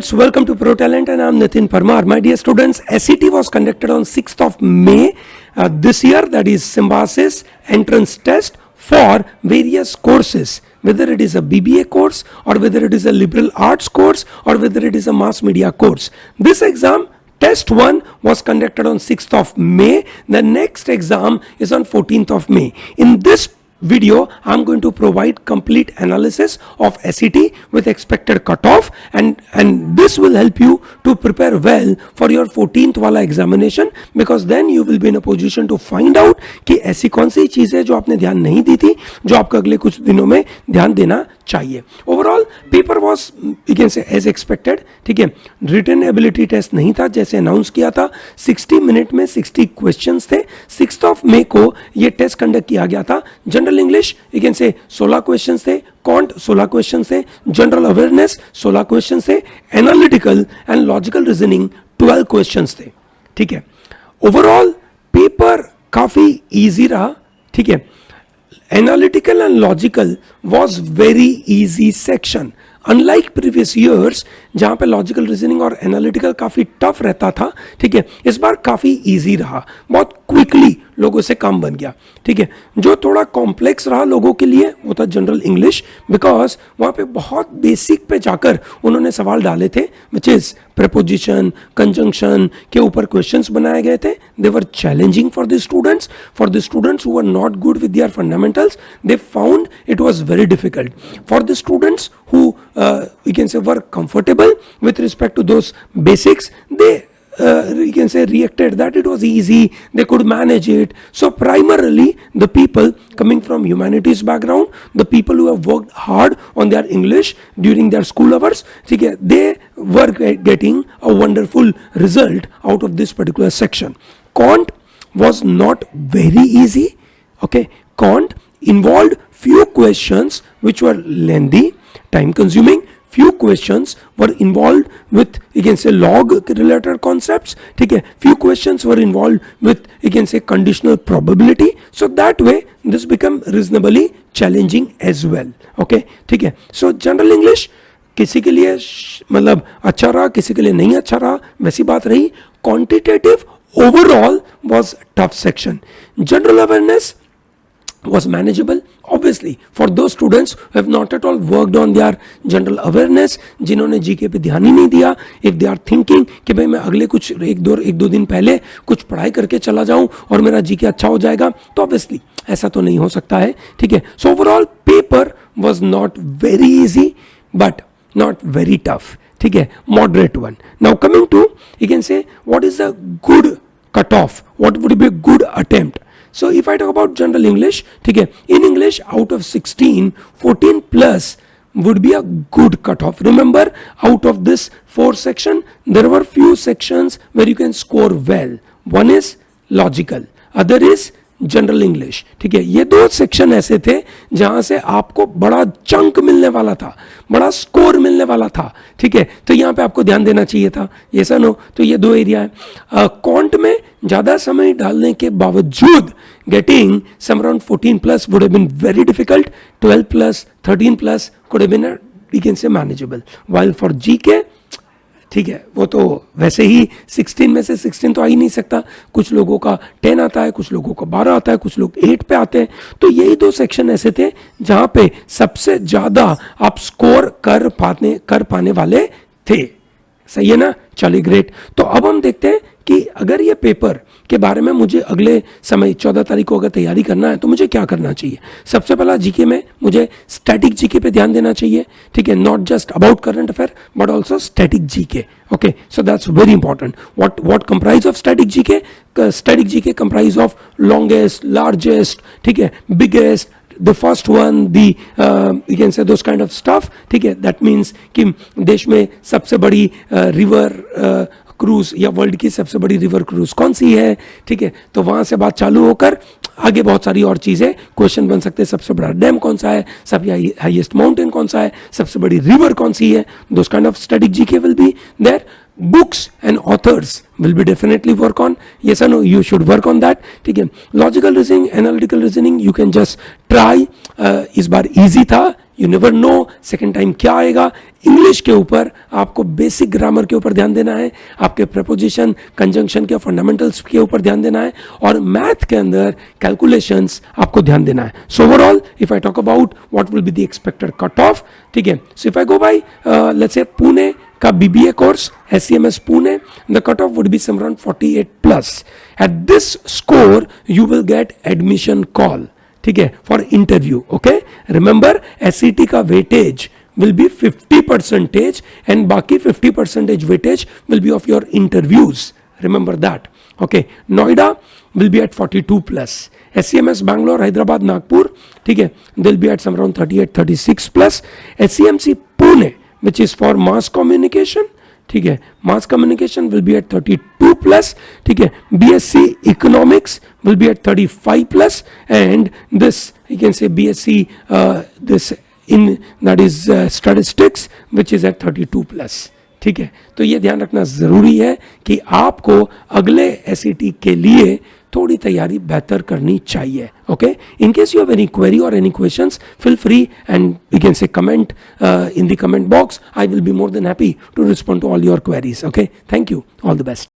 students, welcome to ProTalent and I am Nitin Parmar. My dear students, SET was conducted on 6th of May this year, that is Symbiosis entrance test for various courses, whether it is a BBA course or whether it is a liberal arts course or whether it is a mass media course. This exam, Test 1 was conducted on 6th of May. The next exam is on 14th of May. In this video, I'm going to provide complete analysis of SET with expected cutoff and this will help you to prepare well for your 14th वाला examination, because then you will be in a position to find out कि ऐसी कौन सी चीज़ है जो आपने ध्यान नहीं दी थी, जो आपको अगले कुछ दिनों में ध्यान देना चाहिए. Overall paper was you can say as expected. ठीक है, रिटन एबिलिटी टेस्ट नहीं था जैसे अनाउंस किया था. 60 मिनट में 60 क्वेश्चंस थे. 6th ऑफ मे को ये टेस्ट कंडक्ट किया गया था. जनरल इंग्लिश यू कैन से 16 क्वेश्चंस थे, कॉन्ट 16 क्वेश्चंस थे, जनरल अवेयरनेस 16 क्वेश्चंस थे, analytical and logical reasoning 12 questions थे. ठीक है, ओवरऑल पेपर काफी इजी रहा. ठीक है, analytical and logical was very easy section. Unlike previous years जहाँ पे लॉजिकल रीजनिंग और एनालिटिकल काफ़ी टफ रहता था, ठीक है, इस बार काफ़ी इजी रहा. बहुत क्विकली लोगों से काम बन गया. ठीक है, जो थोड़ा कॉम्प्लेक्स रहा लोगों के लिए वो था जनरल इंग्लिश, बिकॉज वहाँ पे बहुत बेसिक पे जाकर उन्होंने सवाल डाले थे, विच इज preposition, conjunction के ऊपर क्वेश्चंस बनाए गए थे. They were challenging for the students. For the students who were not good with their fundamentals, they found it was very difficult. For the students who we can say were comfortable with respect to those basics, they you can say reacted that it was easy, they could manage it. So primarily the people coming from humanities background, the people who have worked hard on their English during their school hours, they were getting a wonderful result out of this particular section. Quant was not very easy. Okay, Quant involved few questions which were lengthy, time consuming. Few questions were involved with you can say log related concepts. ठीक है, few questions were involved with you can say conditional probability. So that way this become reasonably challenging as well. Okay, ठीक है. So general English किसी के लिए मतलब अच्छा रहा, किसी के लिए नहीं अच्छा रहा, वैसी बात रही. Quantitative overall was tough section. General awareness was manageable, obviously for those students who have not at all worked on their general awareness, जिन्होंने जीके पे ध्यान ही नहीं दिया. if they are thinking कि भाई मैं अगले कुछ एक दो दिन पहले कुछ पढ़ाई करके चला जाऊं और मेरा जीके अच्छा हो जाएगा, तो obviously ऐसा तो नहीं हो सकता है. ठीक है, so overall paper was not very easy but not very tough. ठीक है, moderate one. Now coming to you can say what is a good cutoff, what would be a good attempt. So if I talk about general English, ठीक है, in English out of 16, 14 plus would be a good cutoff. Remember, out of this 4 section, there were few sections where you can score well. One is logical, other is general English. ठीक है, ये 2 section ऐसे थे जहां से आपको बड़ा chunk मिलने वाला था, बड़ा स्कोर मिलने वाला था. ठीक है, तो यहाँ पे आपको ध्यान देना चाहिए था. ये सन हो तो ये 2 एरिया है. कॉन्ट में ज़्यादा समय डालने के बावजूद getting some around 14 plus would have been very difficult. 12 plus 13 plus could have been we can say manageable. While for GK ठीक है, वो तो वैसे ही 16 में से 16 तो आ ही नहीं सकता. कुछ लोगों का 10 आता है, कुछ लोगों का 12 आता है, कुछ लोग 8 पे आते हैं. तो यही 2 सेक्शन ऐसे थे जहां पे सबसे ज्यादा आप स्कोर कर पाने वाले थे. सही है ना, चलिए ग्रेट. तो अब हम देखते हैं कि अगर ये पेपर के बारे में मुझे अगले समय 14 तारीख को अगर तैयारी करना है तो मुझे क्या करना चाहिए. सबसे पहला जीके में मुझे स्टैटिक जीके पे ध्यान देना चाहिए. ठीक है, not just about current affair but also static GK. Okay, so that's very important. What comprise of static GK. Static GK comprise of longest, largest, ठीक है, biggest, the first one, the you can say those kind of stuff. ठीक है, that means कि देश में सबसे बड़ी river cruise या वर्ल्ड की सबसे बड़ी रिवर क्रूज कौन सी है. ठीक है, तो वहां से बात चालू होकर आगे बहुत सारी और चीजें क्वेश्चन बन सकते हैं. सबसे बड़ा डैम कौन सा है, सबसे हाईएस्ट माउंटेन कौन सा है, सबसे बड़ी रिवर कौन सी है. Those kind of static GK will be there. Books and authors will be definitely work on. Yes or no, you should work on that. ठीक है, logical reasoning, analytical reasoning you can just try. इस बार easy था, you never know second time क्या आएगा. English के ऊपर आपको basic grammar के ऊपर ध्यान देना है, आपके प्रपोजिशन कंजंक्शन के फंडामेंटल्स के ऊपर ध्यान देना है, और मैथ के अंदर कैलकुलेशंस आपको ध्यान देना है. So overall if I talk about what will be the expected cut off, ठीक है. So if I go by let's say Pune का BBA course, SCMS Pune, the cutoff would be somewhere around 48 plus. At this score, you will get admission call, ठीक है, for interview. Okay, remember SET का weightage will be 50% and बाकी 50% weightage will be of your interviews. Remember that. Okay, Noida will be at 42 plus. SCMS Bangalore, Hyderabad, Nagpur, ठीक है, they'll be at somewhere around 38, 36 plus. SCMC Pune, which is for mass communication, ठीक है, mass communication will be at 32 plus, ठीक है. BSc Economics will be at 35 plus, and this you can say BSc this in that is statistics which is at 32 plus, ठीक है. तो ये ध्यान रखना ज़रूरी है कि आपको अगले SET के लिए थोड़ी तैयारी बेहतर करनी चाहिए. Okay, in case you have any query और any questions, feel free and you can say comment in the comment box. I will be more than happy to respond to all your queries. Okay, thank you, all the best.